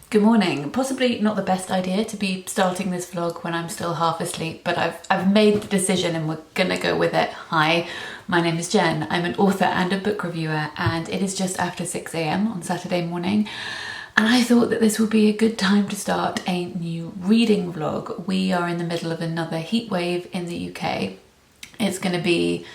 Good morning. Possibly not the best idea to be starting this vlog when I'm still half asleep, but I've made the decision and we're gonna go with it. Hi, my name is Jen. I'm an author and a book reviewer, and it is just after 6 a.m. on Saturday morning. And I thought that this would be a good time to start a new reading vlog. We are in the middle of another heat wave in the UK. It's gonna be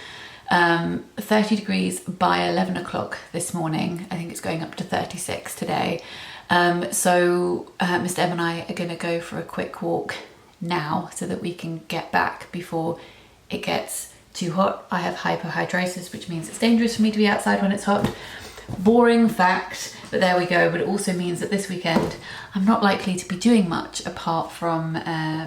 30 degrees by 11 o'clock this morning. I think it's going up to 36 today. Mr. M and I are going to go for a quick walk now so that we can get back before it gets too hot. I have hyperhidrosis, which means it's dangerous for me to be outside when it's hot. Boring fact, but there we go. But it also means that this weekend I'm not likely to be doing much apart from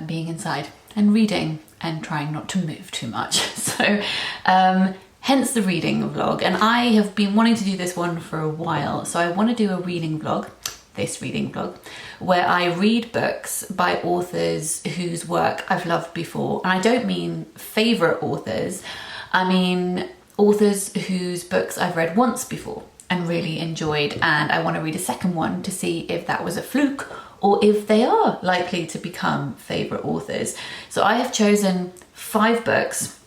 being inside and reading and trying not to move too much. So hence the reading vlog. And I have been wanting to do this one for a while. So I want to do a reading vlog, this reading vlog, where I read books by authors whose work I've loved before. And I don't mean favourite authors, I mean authors whose books I've read once before and really enjoyed, and I want to read a second one to see if that was a fluke or if they are likely to become favourite authors. So I have chosen 5 books,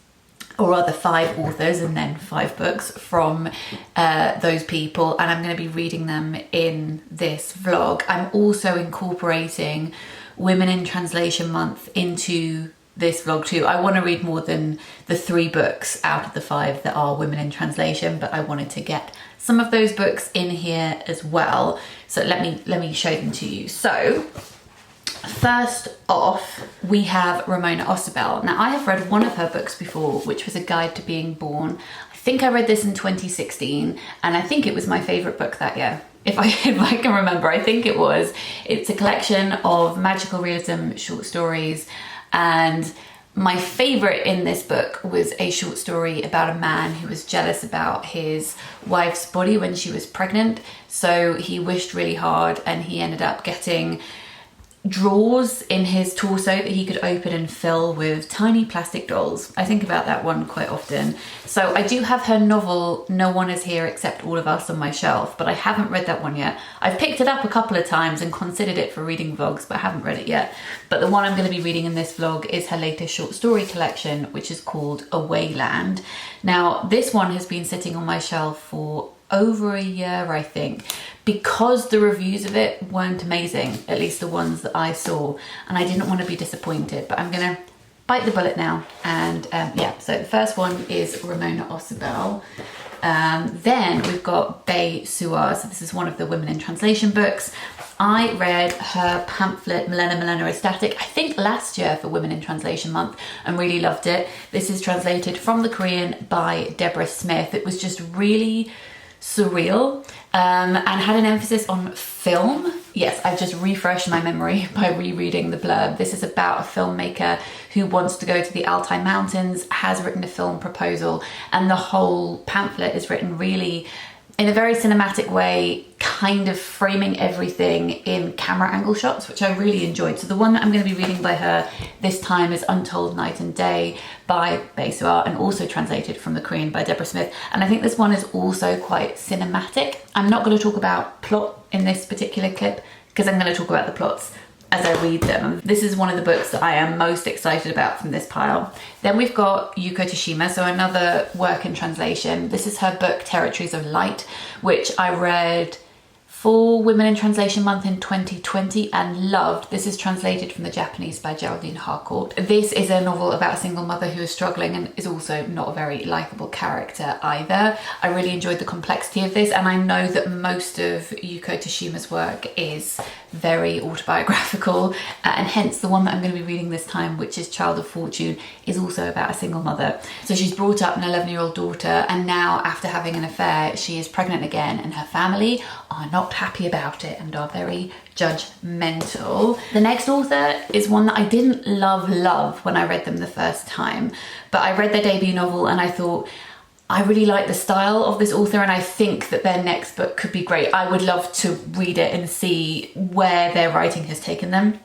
or rather 5 authors and then 5 books from those people, and I'm going to be reading them in this vlog. I'm also incorporating Women in Translation Month into this vlog too. I want to read more than the 3 books out of the 5 that are Women in Translation, but I wanted to get some of those books in here as well. So let me show them to you. So first off, we have Ramona Ausubel. Now, I have read one of her books before, which was A Guide to Being Born. I think I read this in 2016, and I think it was my favourite book that year. If I can remember, I think it was. It's a collection of magical realism short stories, and my favourite in this book was a short story about a man who was jealous about his wife's body when she was pregnant. So he wished really hard, and he ended up getting drawers in his torso that he could open and fill with tiny plastic dolls. I think about that one quite often. So I do have her novel No One Is Here Except All of Us on my shelf, but I haven't read that one yet. I've picked it up a couple of times and considered it for reading vlogs, but I haven't read it yet. But the one I'm going to be reading in this vlog is her latest short story collection, which is called Awayland. Now, this one has been sitting on my shelf for over a year, I think, because the reviews of it weren't amazing, at least the ones that I saw, and I didn't want to be disappointed. But I'm gonna bite the bullet now, and yeah, so the first one is Ramona Ausubel. Then we've got Suah. So this is one of the Women in Translation books. I read her pamphlet Milena, Ecstatic, I think last year for Women in Translation Month, and really loved it. This is translated from the Korean by Deborah Smith. It was just really surreal and had an emphasis on film. Yes, I've just refreshed my memory by rereading the blurb. This is about a filmmaker who wants to go to the Altai Mountains, has written a film proposal, and the whole pamphlet is written really in a very cinematic way, kind of framing everything in camera angle shots, which I really enjoyed. So the one that I'm going to be reading by her this time is Untold Night and Day by Suah, and also translated from the Korean by Deborah Smith. And I think this one is also quite cinematic. I'm not going to talk about plot in this particular clip because I'm going to talk about the plots as I read them. This is one of the books that I am most excited about from this pile. Then we've got Yuko Tsushima, so another work in translation. This is her book Territories of Light, which I read for Women in Translation Month in 2020 and loved. This is translated from the Japanese by Geraldine Harcourt. This is a novel about a single mother who is struggling and is also not a very likable character either. I really enjoyed the complexity of this, and I know that most of Yuko Tsushima's work is very autobiographical, and hence the one that I'm going to be reading this time, which is Child of Fortune, is also about a single mother. So she's brought up an 11-year-old daughter, and now after having an affair she is pregnant again, and her family are not happy about it and are very judgmental. The next author is one that I didn't love when I read them the first time, but I read their debut novel and I thought, I really like the style of this author, and I think that their next book could be great. I would love to read it and see where their writing has taken them.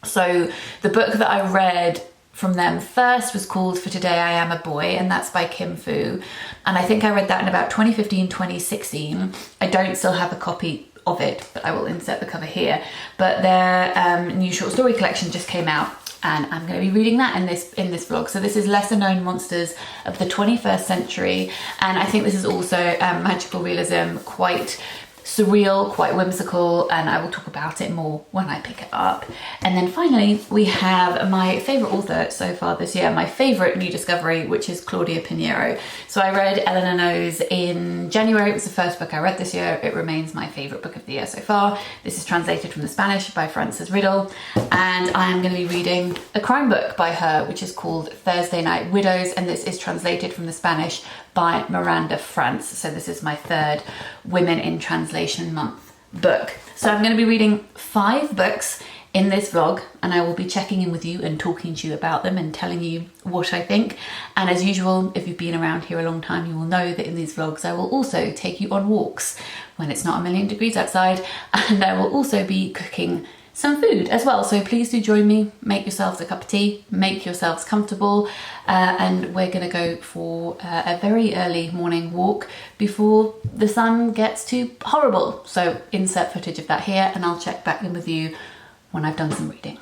So the book that I read from them first was called For Today I Am a Boy, and that's by Kim Fu. And I think I read that in about 2015, 2016. I don't still have a copy of it, but I will insert the cover here. But their new short story collection just came out, and I'm going to be reading that in this vlog. So this is lesser known monsters of the 21st century, and I think this is also magical realism, quite surreal, quite whimsical, and I will talk about it more when I pick it up. And then finally we have my favourite author so far this year, my favourite new discovery, which is Claudia Pinero. So I read Elena Knows in January. It was the first book I read this year. It remains my favourite book of the year so far. This is translated from the Spanish by Frances Riddle, and I am going to be reading a crime book by her, which is called Thursday Night Widows, and this is translated from the Spanish by Miranda France. So this is my third Women in Translation Month book. So I'm going to be reading 5 books in this vlog, and I will be checking in with you and talking to you about them and telling you what I think. And as usual, if you've been around here a long time, you will know that in these vlogs I will also take you on walks when it's not 1,000,000 degrees outside, and I will also be cooking some food as well. So please do join me, make yourselves a cup of tea, make yourselves comfortable, and we're gonna go for a very early morning walk before the sun gets too horrible. So insert footage of that here, and I'll check back in with you when I've done some reading.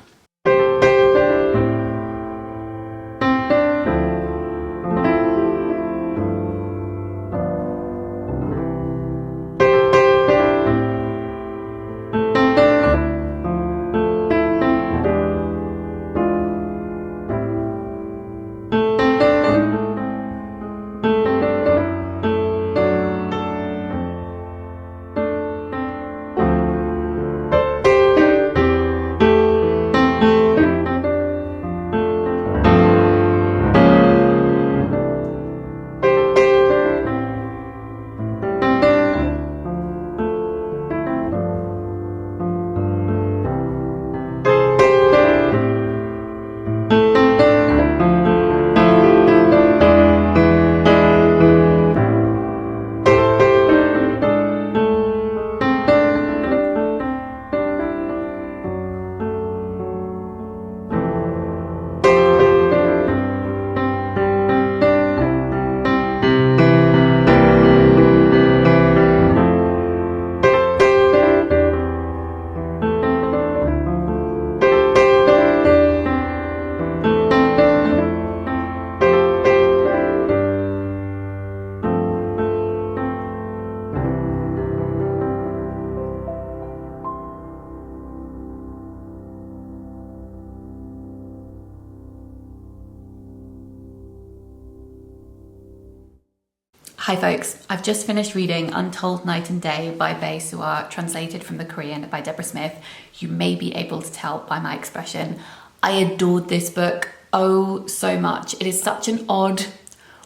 Hi folks, I've just finished reading Untold Night and Day by Suah, translated from the Korean by Deborah Smith. You may be able to tell by my expression. I adored this book oh so much. It is such an odd,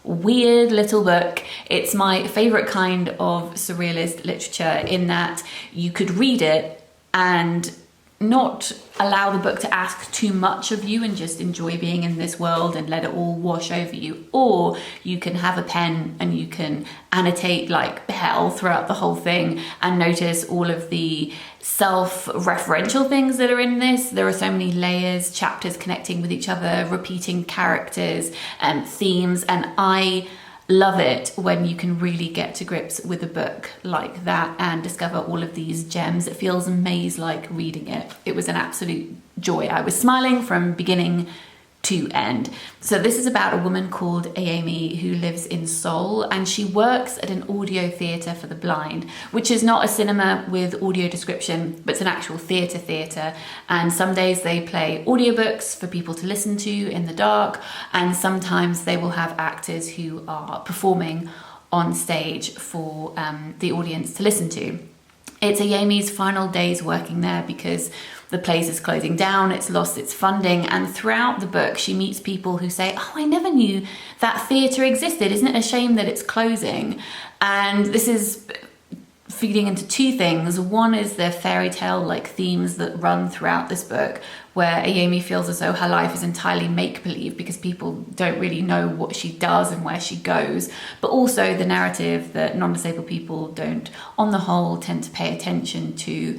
weird little book. It's my favourite kind of surrealist literature in that you could read it and not allow the book to ask too much of you and just enjoy being in this world and let it all wash over you, or you can have a pen and you can annotate like hell throughout the whole thing and notice all of the self-referential things that are in this. There are so many layers, chapters connecting with each other, repeating characters and themes, and I love it when you can really get to grips with a book like that and discover all of these gems. It feels maze-like reading it. It was an absolute joy. I was smiling from beginning to end. So this is about a woman called Amy who lives in Seoul, and she works at an audio theatre for the blind, which is not a cinema with audio description, but it's an actual theatre. And some days they play audiobooks for people to listen to in the dark, and sometimes they will have actors who are performing on stage for the audience to listen to. It's Amy's final days working there because the place is closing down, it's lost its funding, and throughout the book she meets people who say, oh, I never knew that theatre existed, isn't it a shame that it's closing? And this is feeding into two things. One is the fairy tale like themes that run throughout this book, where Amy feels as though her life is entirely make-believe because people don't really know what she does and where she goes, but also the narrative that non-disabled people don't, on the whole, tend to pay attention to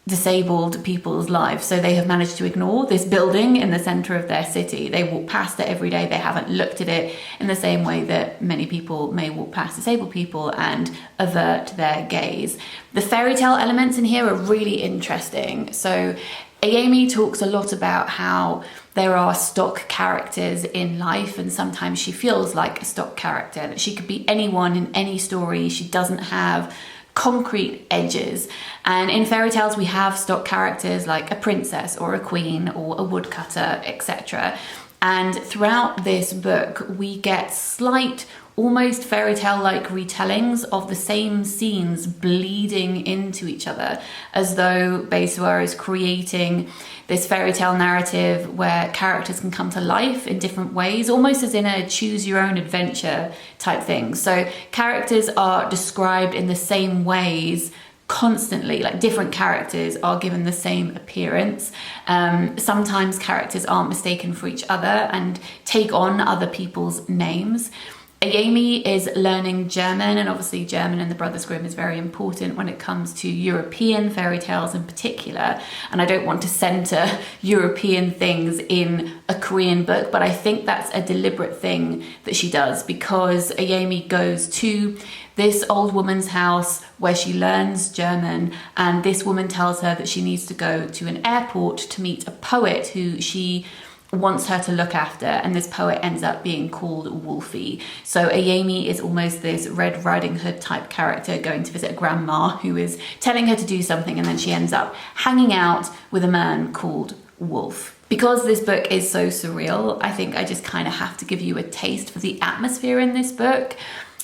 disabled people's lives. So they have managed to ignore this building in the center of their city. They walk past it every day. They haven't looked at it in the same way that many people may walk past disabled people and avert their gaze. The fairy tale elements in here are really interesting. So Ayemi talks a lot about how there are stock characters in life, and sometimes she feels like a stock character, that she could be anyone in any story. She doesn't have concrete edges. And in fairy tales, we have stock characters like a princess or a queen or a woodcutter, etc. And throughout this book, we get slight, almost fairy tale-like retellings of the same scenes bleeding into each other, as though Suah is creating this fairy tale narrative where characters can come to life in different ways, almost as in a choose your own adventure type thing. So characters are described in the same ways constantly, like different characters are given the same appearance. Sometimes characters aren't mistaken for each other and take on other people's names. Ayemi is learning German, and obviously German in the Brothers Grimm is very important when it comes to European fairy tales in particular. And I don't want to center European things in a Korean book, but I think that's a deliberate thing that she does, because Ayemi goes to this old woman's house where she learns German, and this woman tells her that she needs to go to an airport to meet a poet who she wants her to look after, and this poet ends up being called Wolfie. So Ayemi is almost this Red Riding Hood type character going to visit a grandma who is telling her to do something, and then she ends up hanging out with a man called Wolf. Because this book is so surreal, I think I just kind of have to give you a taste for the atmosphere in this book.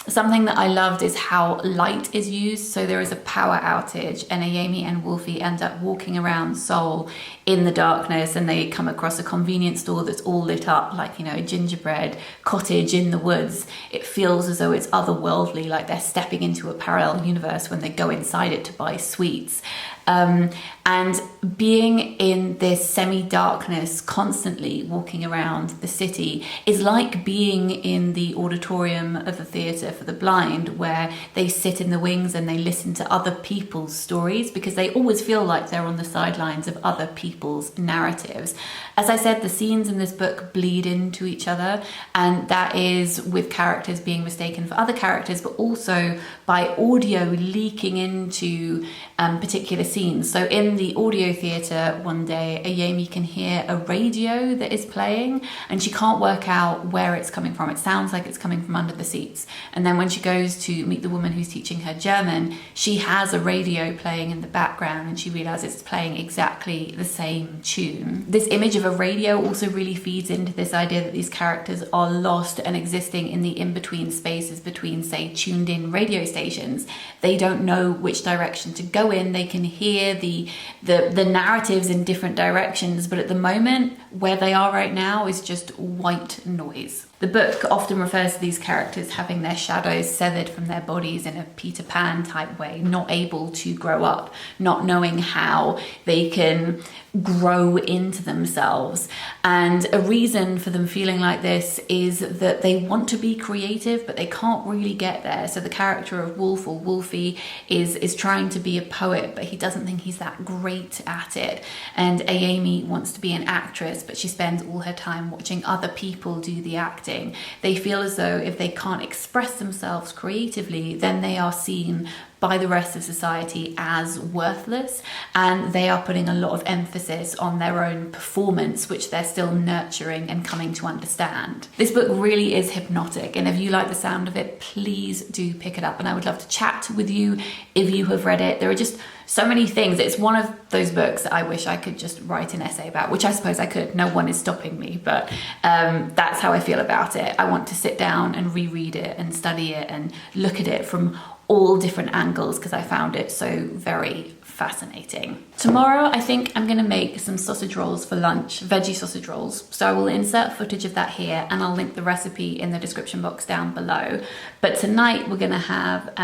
Something that I loved is how light is used. So there is a power outage, and Ayemi and Wolfie end up walking around Seoul in the darkness, and they come across a convenience store that's all lit up like, you know, a gingerbread cottage in the woods. It feels as though it's otherworldly, like they're stepping into a parallel universe when they go inside it to buy sweets. And being in this semi-darkness, constantly walking around the city, is like being in the auditorium of the theatre for the blind, where they sit in the wings and they listen to other people's stories, because they always feel like they're on the sidelines of other people's narratives. As I said, the scenes in this book bleed into each other, and that is with characters being mistaken for other characters, but also by audio leaking into particular scenes. So in the audio theatre one day, Ayemi can hear a radio that is playing, and she can't work out where it's coming from. It sounds like it's coming from under the seats. And then when she goes to meet the woman who's teaching her German, she has a radio playing in the background, and she realizes it's playing exactly the same tune. This image of a radio also really feeds into this idea that these characters are lost and existing in the in-between spaces between, say, tuned in radio stations. They don't know which direction to go in. They can hear the narratives in different directions, but at the moment where they are right now is just white noise. The book often refers to these characters having their shadows severed from their bodies in a Peter Pan type way, not able to grow up, not knowing how they can grow into themselves. And a reason for them feeling like this is that they want to be creative, but they can't really get there. So the character of Wolf, or Wolfie, is trying to be a poet, but he doesn't think he's that great at it. And Ayemi wants to be an actress, but she spends all her time watching other people do the acting. They feel as though if they can't express themselves creatively, then they are seen by the rest of society as worthless, and they are putting a lot of emphasis on their own performance, which they're still nurturing and coming to understand. This book really is hypnotic, and if you like the sound of it, please do pick it up, and I would love to chat with you if you have read it. There are just so many things. It's one of those books that I wish I could just write an essay about, which I suppose I could. No one is stopping me, but that's how I feel about it. I want to sit down and reread it and study it and look at it from all different angles, because I found it so very fascinating. Tomorrow, I think I'm gonna make some sausage rolls for lunch, veggie sausage rolls. So I will insert footage of that here, and I'll link the recipe in the description box down below. But tonight we're gonna have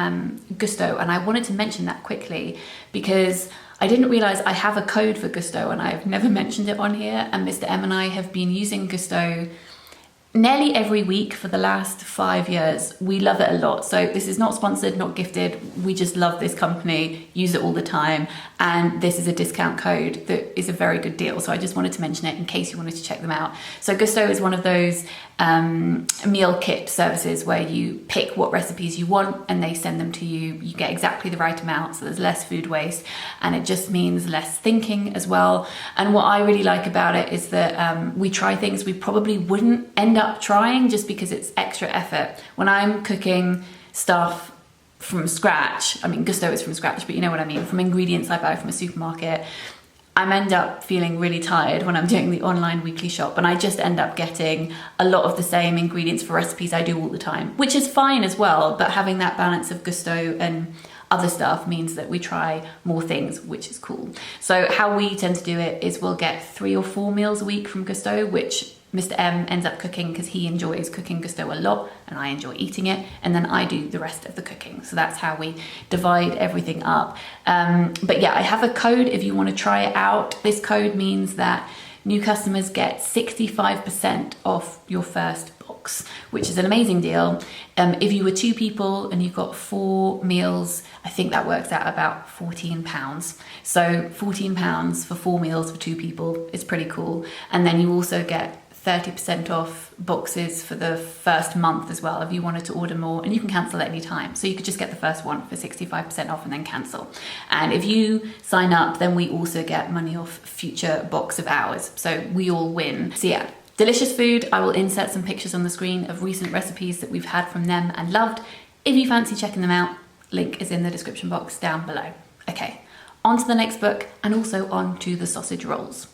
Gusto, and I wanted to mention that quickly because I didn't realize I have a code for Gusto, and I've never mentioned it on here. And Mr. M and I have been using Gusto nearly every week for the last 5 years. We love it a lot. So this is not sponsored, not gifted. We just love this company, use it all the time. And this is a discount code that is a very good deal. So I just wanted to mention it in case you wanted to check them out. So Gusto is one of those meal kit services where you pick what recipes you want and they send them to you. You get exactly the right amount, so there's less food waste, and it just means less thinking as well. And what I really like about it is that we try things we probably wouldn't end up trying just because it's extra effort. When I'm cooking stuff from scratch, I mean Gusto is from scratch, but you know what I mean, from ingredients I buy from a supermarket, I end up feeling really tired when I'm doing the online weekly shop, and I just end up getting a lot of the same ingredients for recipes I do all the time, which is fine as well, but having that balance of Gusto and other stuff means that we try more things, which is cool. So how we tend to do it is we'll get 3 or 4 meals a week from Gusto, which Mr. M ends up cooking because he enjoys cooking Gusto a lot and I enjoy eating it, and then I do the rest of the cooking. So that's how we divide everything up. But yeah, I have a code if you want to try it out. This code means that new customers get 65% off your first box, which is an amazing deal. If you were 2 people and you got 4 meals, I think that works out about £14. So £14 for 4 meals for 2 people is pretty cool. And then you also get 30% off boxes for the first month as well if you wanted to order more, and you can cancel at any time. So you could just get the first one for 65% off and then cancel. And if you sign up, then we also get money off future box of ours. So we all win. So yeah, delicious food. I will insert some pictures on the screen of recent recipes that we've had from them and loved. If you fancy checking them out, link is in the description box down below. Okay, on to the next book, and also on to the sausage rolls.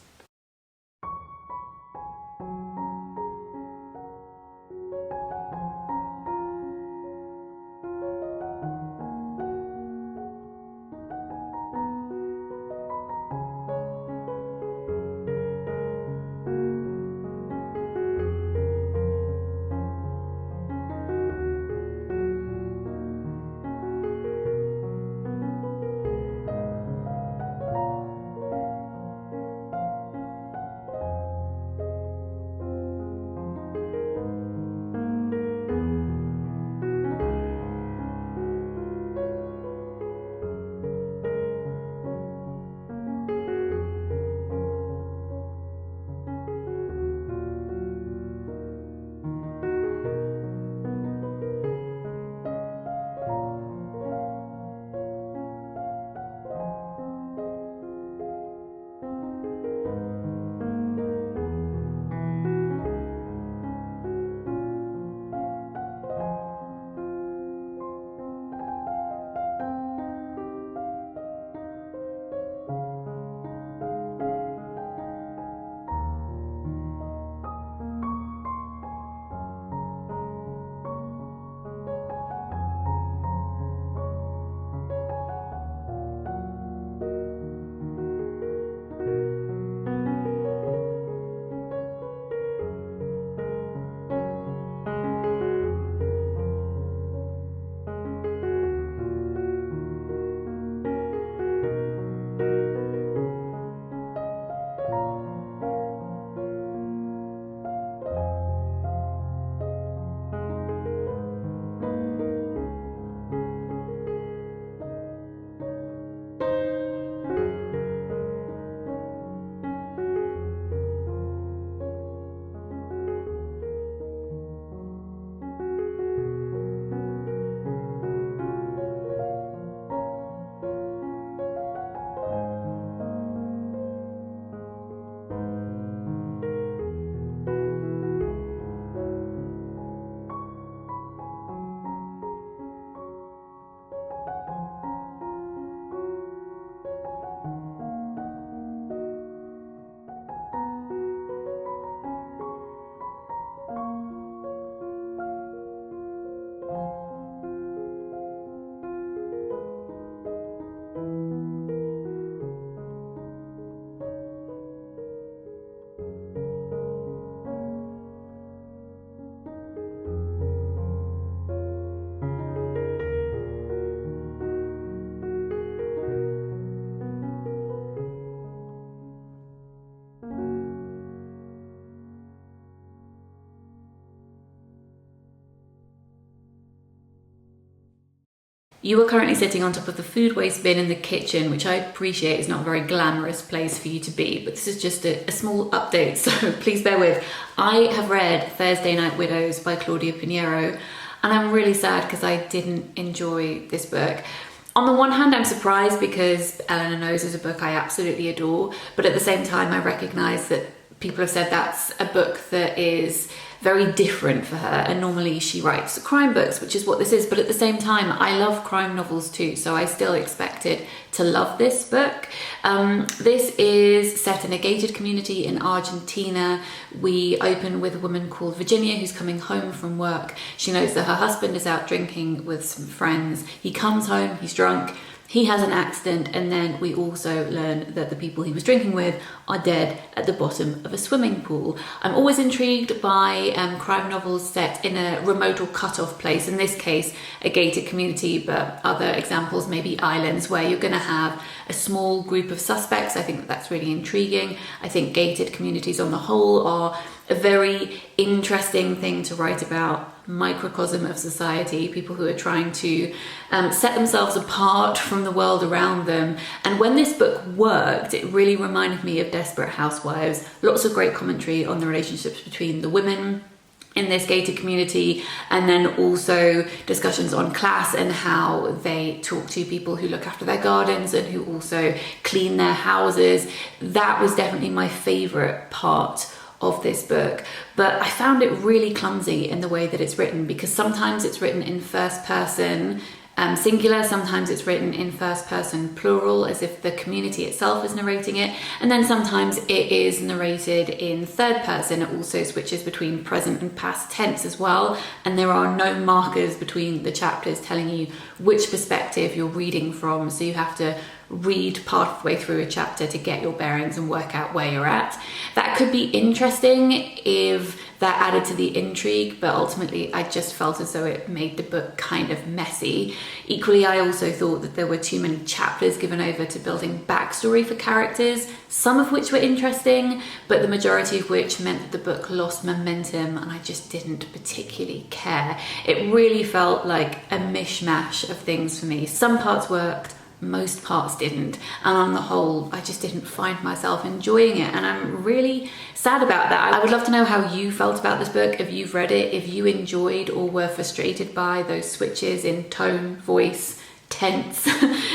You are currently sitting on top of the food waste bin in the kitchen, which I appreciate is not a very glamorous place for you to be, but this is just a small update, so please bear with. I have read Thursday Night Widows by Claudia Pinero, and I'm really sad because I didn't enjoy this book. On the one hand, I'm surprised because Elena Knows is a book I absolutely adore, but at the same time, I recognise that people have said that's a book that is very different for her, and normally she writes crime books, which is what this is, but at the same time I love crime novels too, so I still expected to love this book. This is set in a gated community in Argentina. We open with a woman called Virginia who's coming home from work. She knows that her husband is out drinking with some friends. He comes home, he's drunk, he has an accident, and then we also learn that the people he was drinking with are dead at the bottom of a swimming pool. I'm always intrigued by crime novels set in a remote or cut-off place, in this case a gated community, but other examples maybe islands where you're going to have a small group of suspects. I think that that's really intriguing. I think gated communities on the whole are a very interesting thing to write about, microcosm of society, people who are trying to set themselves apart from the world around them. And when this book worked, it really reminded me of Desperate Housewives. Lots of great commentary on the relationships between the women in this gated community, and then also discussions on class and how they talk to people who look after their gardens and who also clean their houses. That was definitely my favourite part of this book, but I found it really clumsy in the way that it's written, because sometimes it's written in first person singular, sometimes it's written in first person plural, as if the community itself is narrating it, and then sometimes it is narrated in third person. It also switches between present and past tense as well, and there are no markers between the chapters telling you which perspective you're reading from, so you have to read part of the way through a chapter to get your bearings and work out where you're at. That could be interesting if that added to the intrigue, but ultimately I just felt as though it made the book kind of messy. Equally, I also thought that there were too many chapters given over to building backstory for characters, some of which were interesting, but the majority of which meant that the book lost momentum, and I just didn't particularly care. It really felt like a mishmash of things for me. Some parts worked, most parts didn't, and on the whole I just didn't find myself enjoying it, and I'm really sad about that. I would love to know how you felt about this book, if you've read it, if you enjoyed or were frustrated by those switches in tone, voice, tense.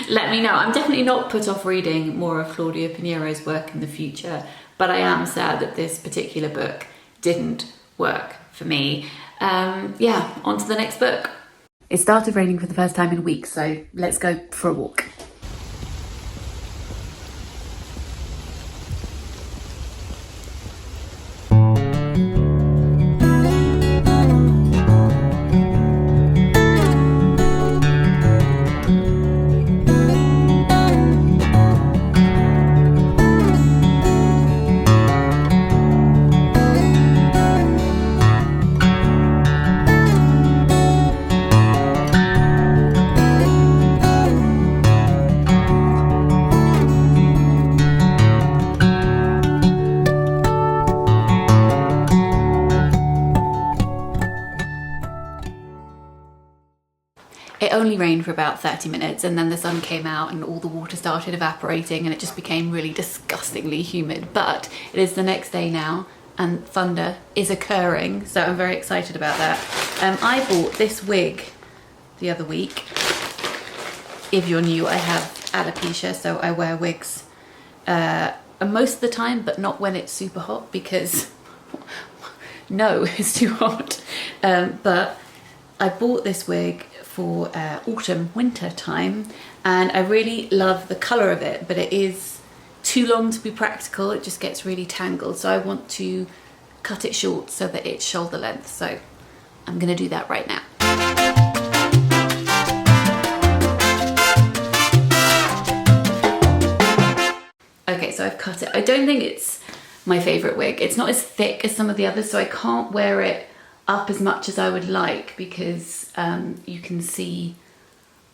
Let me know. I'm definitely not put off reading more of Claudia Pinero's work in the future, but I am sad that this particular book didn't work for me. Yeah, on to the next book. It started raining for the first time in weeks, so let's go for a walk. It only rained for about 30 minutes, and then the sun came out and all the water started evaporating and it just became really disgustingly humid. But it is the next day now and thunder is occurring, so I'm very excited about that. I bought this wig the other week. If you're new, I have alopecia, so I wear wigs most of the time, but not when it's super hot, because no, it's too hot. But I bought this wig for autumn, winter time, and I really love the colour of it, but it is too long to be practical. It just gets really tangled, so I want to cut it short so that it's shoulder length, so I'm gonna do that right now. Okay, so I've cut it. I don't think it's my favourite wig. It's not as thick as some of the others, so I can't wear it up as much as I would like, because you can see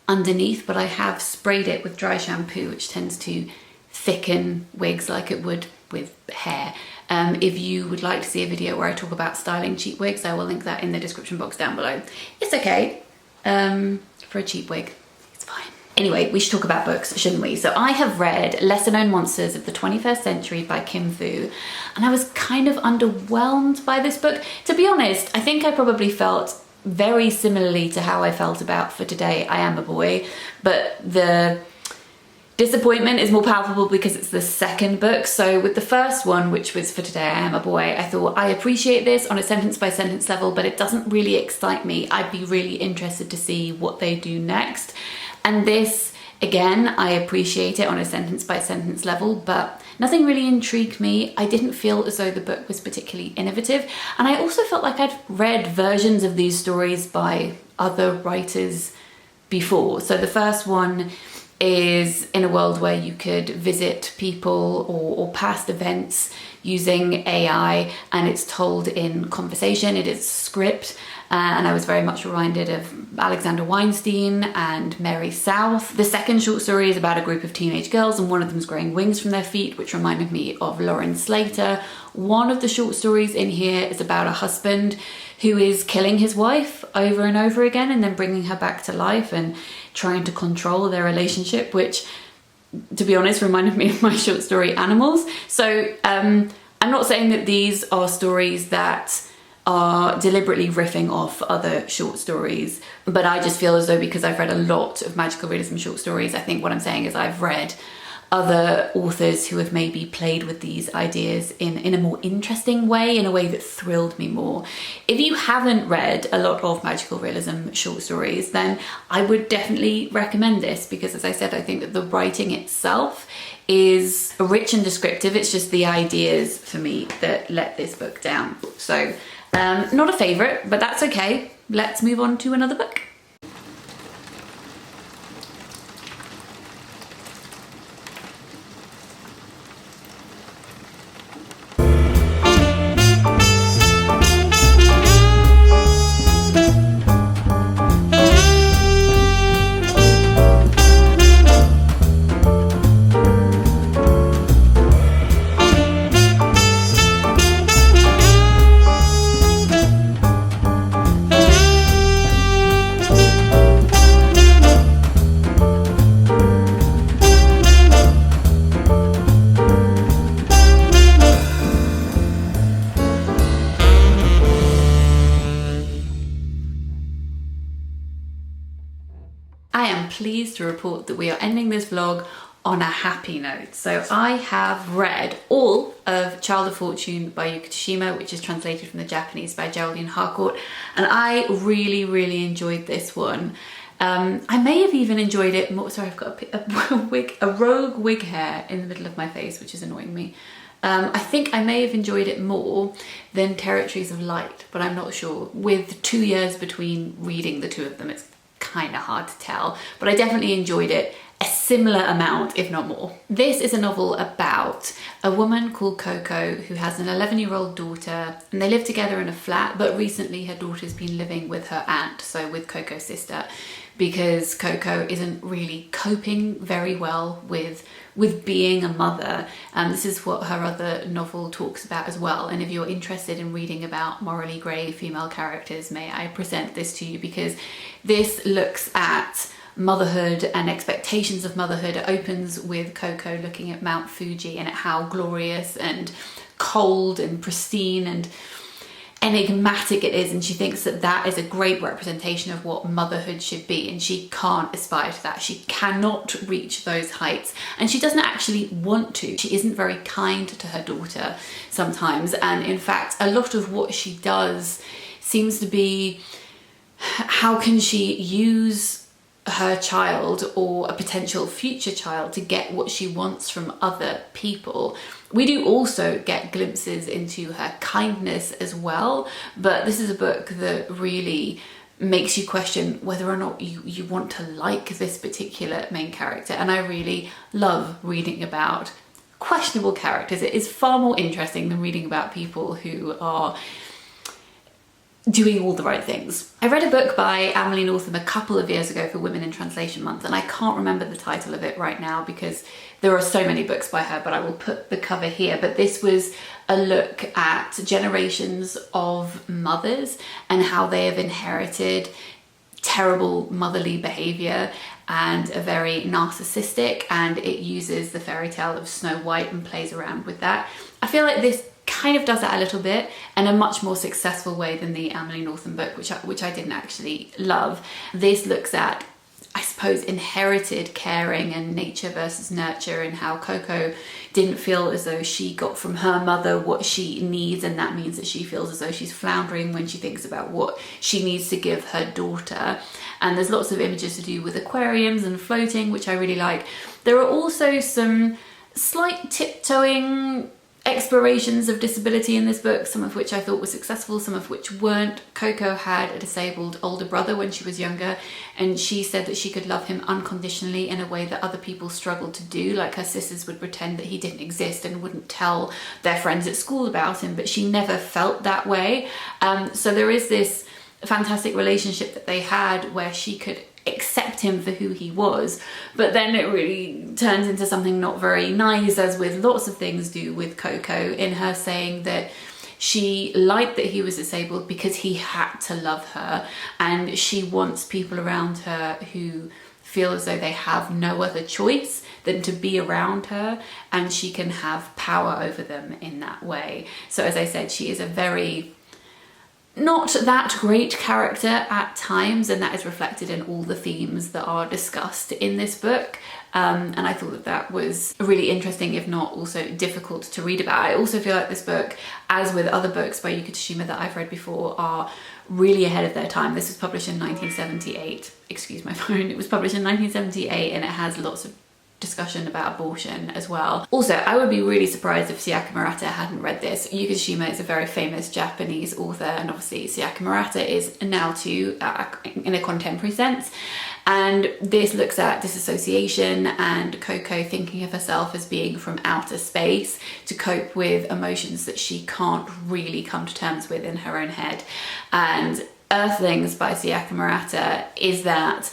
underneath, but I have sprayed it with dry shampoo, which tends to thicken wigs like it would with hair. If you would like to see a video where I talk about styling cheap wigs, I will link that in the description box down below. It's okay for a cheap wig. It's fine. Anyway, we should talk about books, shouldn't we? So I have read Lesser Known Monsters of the 21st Century by Kim Fu, and I was kind of underwhelmed by this book. To be honest, I think I probably felt very similarly to how I felt about For Today I Am a Boy, but the disappointment is more palpable because it's the second book. So with the first one, which was For Today I Am a Boy, I thought I appreciate this on a sentence by sentence level, but it doesn't really excite me. I'd be really interested to see what they do next. And this, again, I appreciate it on a sentence by sentence level, but nothing really intrigued me. I didn't feel as though the book was particularly innovative. And I also felt like I'd read versions of these stories by other writers before. So the first one is in a world where you could visit people or past events using AI, and it's told in conversation. It is script. And I was very much reminded of Alexander Weinstein and Mary South. The second short story is about a group of teenage girls, and one of them's growing wings from their feet, which reminded me of Lauren Slater. One of the short stories in here is about a husband who is killing his wife over and over again and then bringing her back to life and trying to control their relationship, which, to be honest, reminded me of my short story Animals. So I'm not saying that these are stories that are deliberately riffing off other short stories, but I just feel as though because I've read a lot of magical realism short stories, I think what I'm saying is I've read other authors who have maybe played with these ideas in a more interesting way, in a way that thrilled me more. If you haven't read a lot of magical realism short stories, then I would definitely recommend this, because as I said, I think that the writing itself is rich and descriptive. It's just the ideas for me that let this book down. So not a favourite, but that's okay. Let's move on to another book. Pleased to report that we are ending this vlog on a happy note. So I have read all of Child of Fortune by Yuko Tsushima, which is translated from the Japanese by Geraldine Harcourt, and I really enjoyed this one. I may have even enjoyed it more. Sorry, I've got a rogue wig hair in the middle of my face, which is annoying me. I think I may have enjoyed it more than Territories of Light, but I'm not sure. With 2 years between reading the two of them, it's kind of hard to tell, but I definitely enjoyed it a similar amount, if not more. This is a novel about a woman called Coco who has an 11-year-old daughter, and they live together in a flat, but recently her daughter's been living with her aunt, so with Coco's sister, because Coco isn't really coping very well with being a mother. This is what her other novel talks about as well, and if you're interested in reading about morally grey female characters, may I present this to you, because this looks at motherhood and expectations of motherhood. It opens with Coco looking at Mount Fuji and at how glorious and cold and pristine and enigmatic it is, and she thinks that that is a great representation of what motherhood should be, and she can't aspire to that. She cannot reach those heights, and she doesn't actually want to. She isn't very kind to her daughter sometimes, and in fact a lot of what she does seems to be, how can she use her child or a potential future child to get what she wants from other people. We do also get glimpses into her kindness as well, but this is a book that really makes you question whether or not you want to like this particular main character, and I really love reading about questionable characters. It is far more interesting than reading about people who are doing all the right things. I read a book by Emily Northam a couple of years ago for Women in Translation Month, and I can't remember the title of it right now because there are so many books by her, but I will put the cover here. But this was a look at generations of mothers and how they have inherited terrible motherly behaviour and are very narcissistic, and it uses the fairy tale of Snow White and plays around with that. I feel like this kind of does that a little bit in a much more successful way than the Emily Northam book, which I didn't actually love. This looks at, I suppose, inherited caring and nature versus nurture, and how Coco didn't feel as though she got from her mother what she needs, and that means that she feels as though she's floundering when she thinks about what she needs to give her daughter. And there's lots of images to do with aquariums and floating, which I really like. There are also some slight tiptoeing explorations of disability in this book, some of which I thought were successful, some of which weren't. Coco had a disabled older brother when she was younger, and she said that she could love him unconditionally in a way that other people struggled to do. Like, her sisters would pretend that he didn't exist and wouldn't tell their friends at school about him, but she never felt that way. So there is this fantastic relationship that they had where she could accept him for who he was, but then it really turns into something not very nice, as with lots of things do with Coco, in her saying that she liked that he was disabled because he had to love her, and she wants people around her who feel as though they have no other choice than to be around her, and she can have power over them in that way. So as I said, she is a very not that great character at times, and that is reflected in all the themes that are discussed in this book. And I thought that that was really interesting, if not also difficult to read about. I also feel like this book, as with other books by Yuko Tsushima that I've read before, are really ahead of their time. This was published in 1978. Excuse my phone. It was published in 1978, and it has lots of discussion about abortion as well. Also, I would be really surprised if Sayaka Murata hadn't read this. Yuko Tsushima is a very famous Japanese author, and obviously Sayaka Murata is now too, in a contemporary sense. And this looks at disassociation and Coco thinking of herself as being from outer space to cope with emotions that she can't really come to terms with in her own head. And Earthlings by Sayaka Murata is that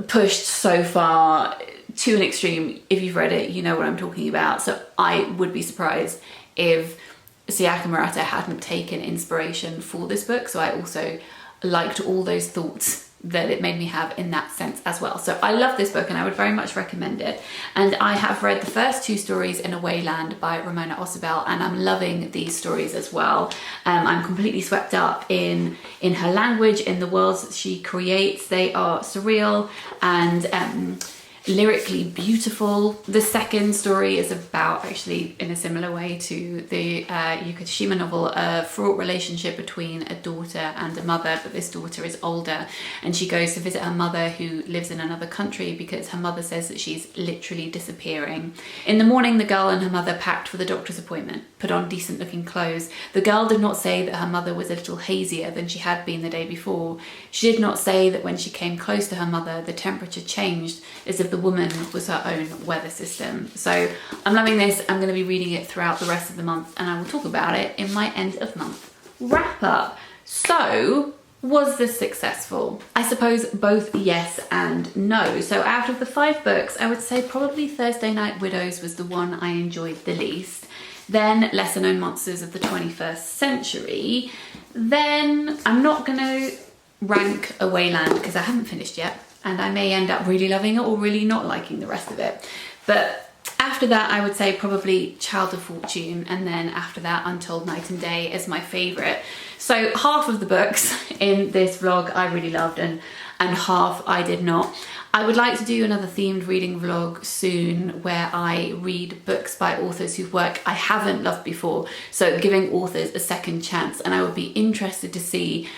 pushed so far to an extreme. If you've read it, you know what I'm talking about. So I would be surprised if Sayaka Murata hadn't taken inspiration for this book. So I also liked all those thoughts that it made me have in that sense as well. So I love this book and I would very much recommend it. And I have read the first two stories in Awayland by Ramona Ausubel, and I'm loving these stories as well. I'm completely swept up in her language, in the worlds that she creates. They are surreal and lyrically beautiful. The second story is about, actually in a similar way to the Yuko Tsushima novel, a fraught relationship between a daughter and a mother, but this daughter is older and she goes to visit her mother who lives in another country because her mother says that she's literally disappearing. In the morning, the girl and her mother packed for the doctor's appointment, put on decent looking clothes. The girl did not say that her mother was a little hazier than she had been the day before. She did not say that when she came close to her mother, the temperature changed, as if the woman was her own weather system. So I'm loving this. I'm going to be reading it throughout the rest of the month, and I will talk about it in my end of month wrap up. So was this successful? I suppose both yes and no. So out of the 5 books, I would say probably Thursday Night Widows was the one I enjoyed the least. Then Lesser Known Monsters of the 21st Century. Then I'm not going to rank Awayland because I haven't finished yet, and I may end up really loving it or really not liking the rest of it. But after that, I would say probably Child of Fortune, and then after that, Untold Night and Day is my favourite. So half of the books in this vlog I really loved, and half I did not. I would like to do another themed reading vlog soon where I read books by authors whose work I haven't loved before, so giving authors a second chance, and I would be interested to see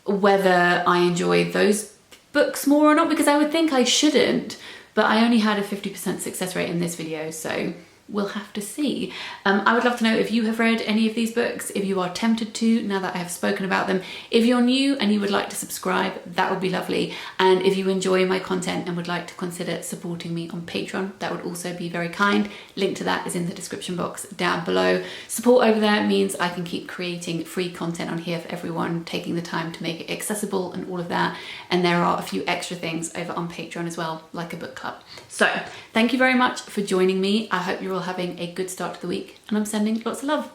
whether I enjoy those books more or not, because I would think I shouldn't, but I only had a 50% success rate in this video, so we'll have to see. I would love to know if you have read any of these books, if you are tempted to now that I have spoken about them. If you're new and you would like to subscribe, that would be lovely. And if you enjoy my content and would like to consider supporting me on Patreon, that would also be very kind. Link to that is in the description box down below. Support over there means I can keep creating free content on here for everyone, taking the time to make it accessible and all of that. And there are a few extra things over on Patreon as well, like a book club. So thank you very much for joining me. I hope you're all having a good start to the week, and I'm sending lots of love.